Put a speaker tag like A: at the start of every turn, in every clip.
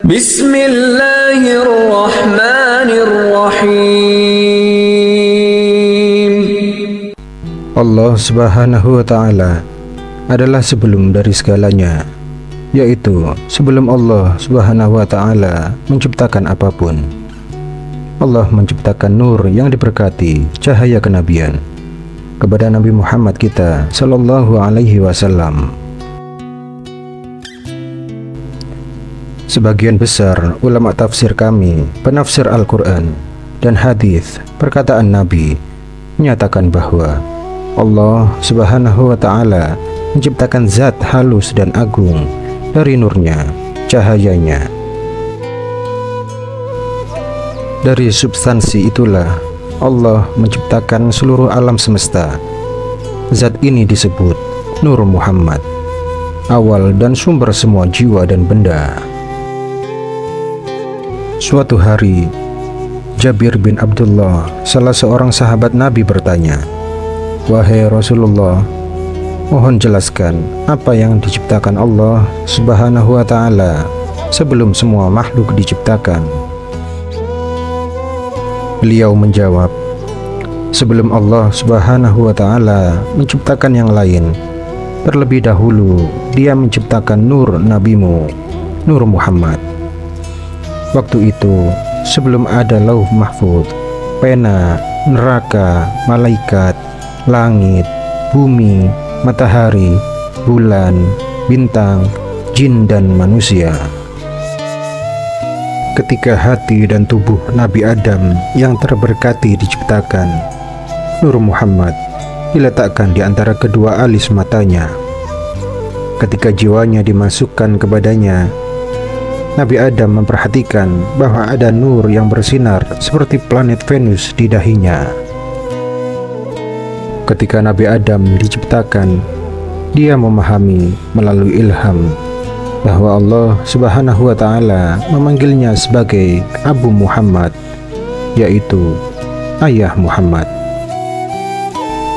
A: Bismillahirrahmanirrahim.
B: Allah Subhanahu wa Ta'ala adalah sebelum dari segalanya, yaitu sebelum Allah Subhanahu wa Ta'ala menciptakan apapun. Allah menciptakan nur yang diberkati cahaya kenabian kepada Nabi Muhammad kita Sallallahu Alaihi Wasallam. Sebagian besar ulama tafsir kami, penafsir Al-Quran dan hadis perkataan Nabi menyatakan bahwa Allah Subhanahu wa Ta'ala menciptakan zat halus dan agung dari nurnya, cahayanya. Dari substansi itulah Allah menciptakan seluruh alam semesta. Zat ini disebut Nur Muhammad, awal dan sumber semua jiwa dan benda. Suatu hari, Jabir bin Abdullah, salah seorang sahabat Nabi, bertanya, "Wahai Rasulullah, mohon jelaskan apa yang diciptakan Allah Subhanahu wa Ta'ala sebelum semua makhluk diciptakan." Beliau menjawab, "Sebelum Allah Subhanahu wa Ta'ala menciptakan yang lain, terlebih dahulu Dia menciptakan nur nabimu, Nur Muhammad. Waktu itu sebelum ada lauh mahfuz, pena, neraka, malaikat, langit, bumi, matahari, bulan, bintang, jin dan manusia. Ketika hati dan tubuh Nabi Adam yang terberkati diciptakan, Nur Muhammad diletakkan di antara kedua alis matanya. Ketika jiwanya dimasukkan kepadanya, Nabi Adam memperhatikan bahwa ada nur yang bersinar seperti planet Venus di dahinya. Ketika Nabi Adam diciptakan, dia memahami melalui ilham bahwa Allah Subhanahu wa Ta'ala memanggilnya sebagai Abu Muhammad, yaitu Ayah Muhammad.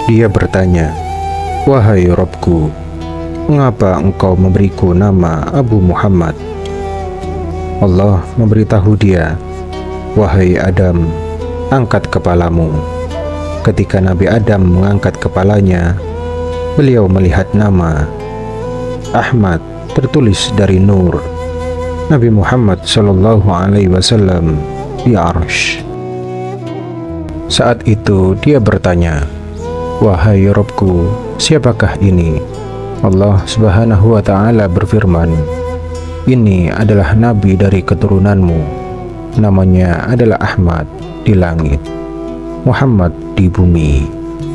B: Dia bertanya, "Wahai Rabbku, mengapa engkau memberiku nama Abu Muhammad?" Allah memberitahu dia, "Wahai Adam, angkat kepalamu." Ketika Nabi Adam mengangkat kepalanya, beliau melihat nama Ahmad tertulis dari nur Nabi Muhammad Sallallahu Alaihi Wasallam di Arsy. Saat itu dia bertanya, "Wahai Rabbku, siapakah ini?" Allah Subhanahu wa Ta'ala berfirman, "Ini adalah nabi dari keturunanmu. Namanya adalah Ahmad di langit, Muhammad di bumi.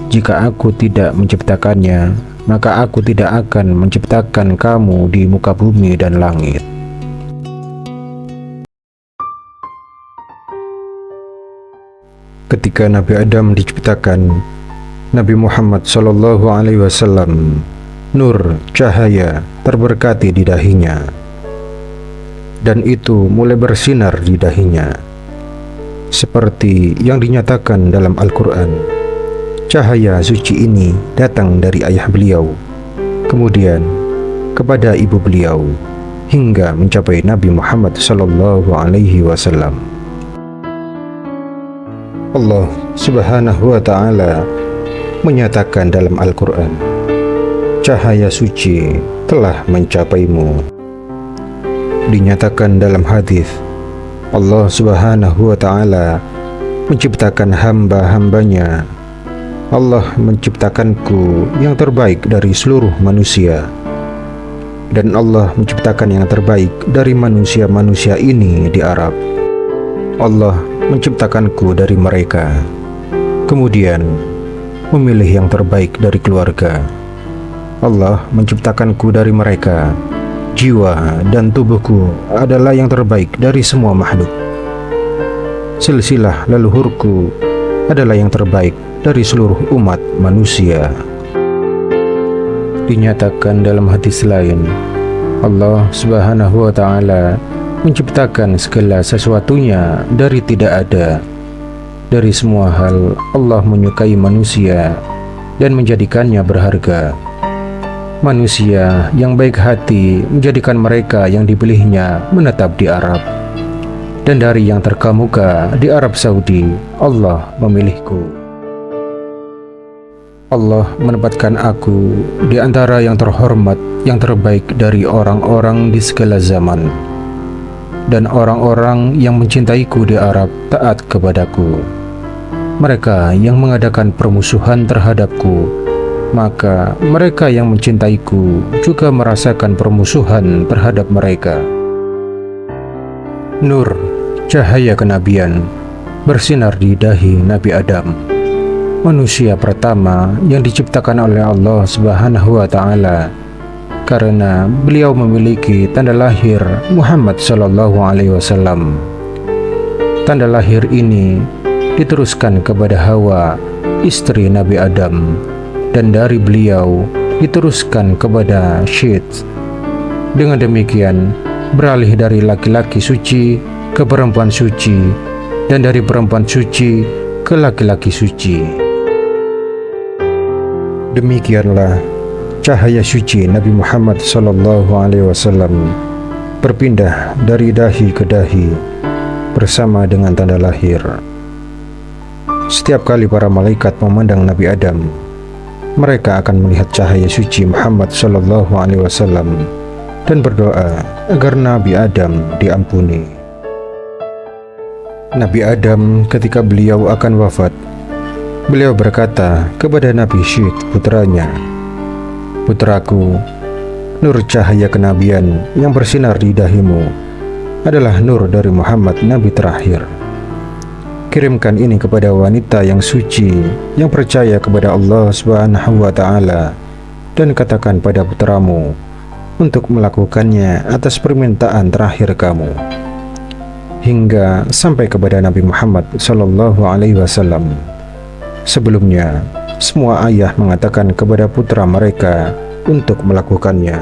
B: Jika aku tidak menciptakannya, maka aku tidak akan menciptakan kamu di muka bumi dan langit." Ketika Nabi Adam diciptakan, Nabi Muhammad Sallallahu Alaihi Wasallam, nur cahaya terberkati di dahinya, dan itu mulai bersinar di dahinya seperti yang dinyatakan dalam Al-Quran. Cahaya suci ini datang dari ayah beliau, kemudian kepada ibu beliau, hingga mencapai Nabi Muhammad Sallallahu Alaihi Wasallam. Allah Subhanahu wa Ta'ala menyatakan dalam Al-Quran, "Cahaya suci telah mencapaimu." Dinyatakan dalam hadis, Allah Subhanahu wa Ta'ala menciptakan hamba-hambanya. Allah menciptakanku yang terbaik dari seluruh manusia, dan Allah menciptakan yang terbaik dari manusia-manusia ini di Arab. Allah menciptakanku dari mereka, kemudian memilih yang terbaik dari keluarga. Allah menciptakanku dari mereka. Jiwa dan tubuhku adalah yang terbaik dari semua makhluk. Silsilah leluhurku adalah yang terbaik dari seluruh umat manusia. Dinyatakan dalam hadis lain, Allah Subhanahu wa Ta'ala menciptakan segala sesuatunya dari tidak ada. Dari semua hal, Allah menyukai manusia dan menjadikannya berharga. Manusia yang baik hati menjadikan mereka yang dipilihnya menetap di Arab. Dan dari yang terkemuka di Arab Saudi, Allah memilihku. Allah menempatkan aku di antara yang terhormat, yang terbaik dari orang-orang di segala zaman. Dan orang-orang yang mencintaiku di Arab taat kepadaku. Mereka yang mengadakan permusuhan terhadapku, maka mereka yang mencintaiku juga merasakan permusuhan terhadap mereka. Nur, cahaya kenabian, bersinar di dahi Nabi Adam, manusia pertama yang diciptakan oleh Allah Subhanahu wa Ta'ala, karena beliau memiliki tanda lahir Muhammad Sallallahu Alaihi Wasallam. Tanda lahir ini diteruskan kepada Hawa, istri Nabi Adam, dan dari beliau diteruskan kepada Syed. Dengan demikian, beralih dari laki-laki suci ke perempuan suci, dan dari perempuan suci ke laki-laki suci. Demikianlah cahaya suci Nabi Muhammad SAW berpindah dari dahi ke dahi bersama dengan tanda lahir. Setiap kali para malaikat memandang Nabi Adam, mereka akan melihat cahaya suci Muhammad SAW dan berdoa agar Nabi Adam diampuni. Nabi Adam ketika beliau akan wafat, beliau berkata kepada Nabi Syed putranya, "Putraku, nur cahaya kenabian yang bersinar di dahimu adalah nur dari Muhammad Nabi terakhir. Kirimkan ini kepada wanita yang suci yang percaya kepada Allah Subhanahu wa Ta'ala, dan katakan pada putramu untuk melakukannya atas permintaan terakhir kamu." Hingga sampai kepada Nabi Muhammad Sallallahu Alaihi Wasallam. Sebelumnya, semua ayah mengatakan kepada putra mereka untuk melakukannya.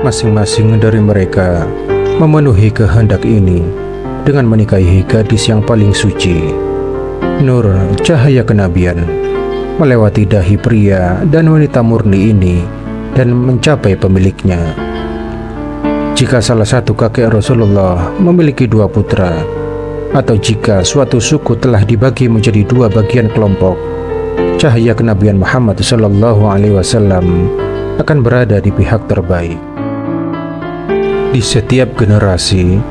B: Masing-masing dari mereka memenuhi kehendak ini dengan menikahi gadis yang paling suci. Nur cahaya kenabian melewati dahi pria dan wanita murni ini dan mencapai pemiliknya. Jika salah satu kakek Rasulullah memiliki dua putra, atau jika suatu suku telah dibagi menjadi dua bagian kelompok, cahaya kenabian Muhammad SAW akan berada di pihak terbaik. Di setiap generasi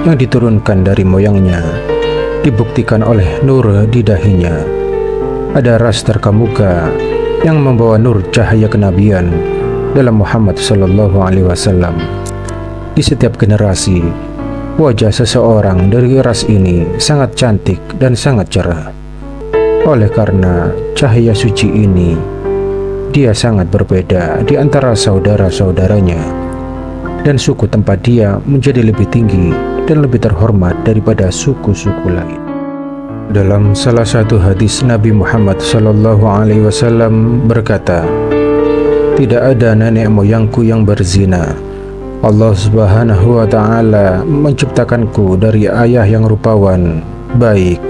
B: yang diturunkan dari moyangnya, dibuktikan oleh nur di dahinya, ada ras terkemuka yang membawa nur cahaya kenabian dalam Muhammad SAW. Di setiap generasi, wajah seseorang dari ras ini sangat cantik dan sangat cerah. Oleh karena cahaya suci ini, dia sangat berbeda di antara saudara-saudaranya, dan suku tempat dia menjadi lebih tinggi dan lebih terhormat daripada suku-suku lain. Dalam salah satu hadis, Nabi Muhammad SAW berkata, "Tidak ada nenek moyangku yang berzina. Allah Subhanahu wa Ta'ala menciptakanku dari ayah yang rupawan, baik,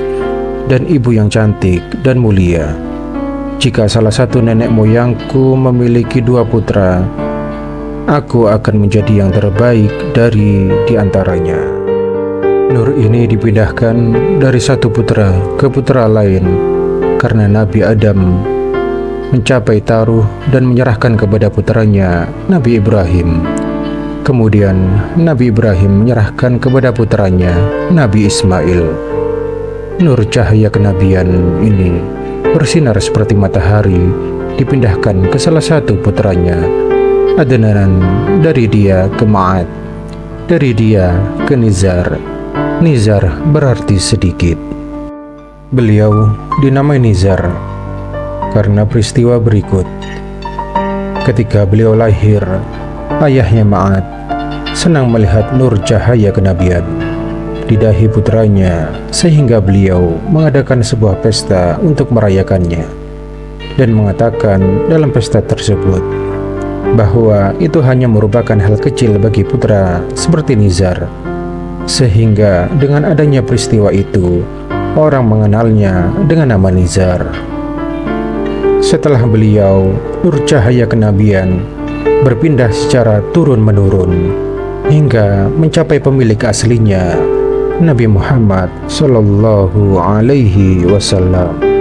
B: dan ibu yang cantik dan mulia. Jika salah satu nenek moyangku memiliki dua putra, aku akan menjadi yang terbaik di antaranya." Nur ini dipindahkan dari satu putra ke putra lain karena Nabi Adam mencapai taruh dan menyerahkan kepada putranya Nabi Ibrahim. Kemudian Nabi Ibrahim menyerahkan kepada putranya Nabi Ismail. Nur cahaya kenabian ini bersinar seperti matahari, dipindahkan ke salah satu putranya Adnan, dari dia ke Ma'ad, dari dia ke Nizar. Nizar berarti sedikit. Beliau dinamai Nizar karena peristiwa berikut. Ketika beliau lahir, ayahnya Ma'ad senang melihat nur cahaya kenabian di dahi putranya, sehingga beliau mengadakan sebuah pesta untuk merayakannya dan mengatakan dalam pesta tersebut bahwa itu hanya merupakan hal kecil bagi putra seperti Nizar, sehingga dengan adanya peristiwa itu orang mengenalnya dengan nama Nizar. Setelah beliau, nur cahaya kenabian berpindah secara turun-menurun hingga mencapai pemilik aslinya, Nabi Muhammad Sallallahu Alaihi Wasallam.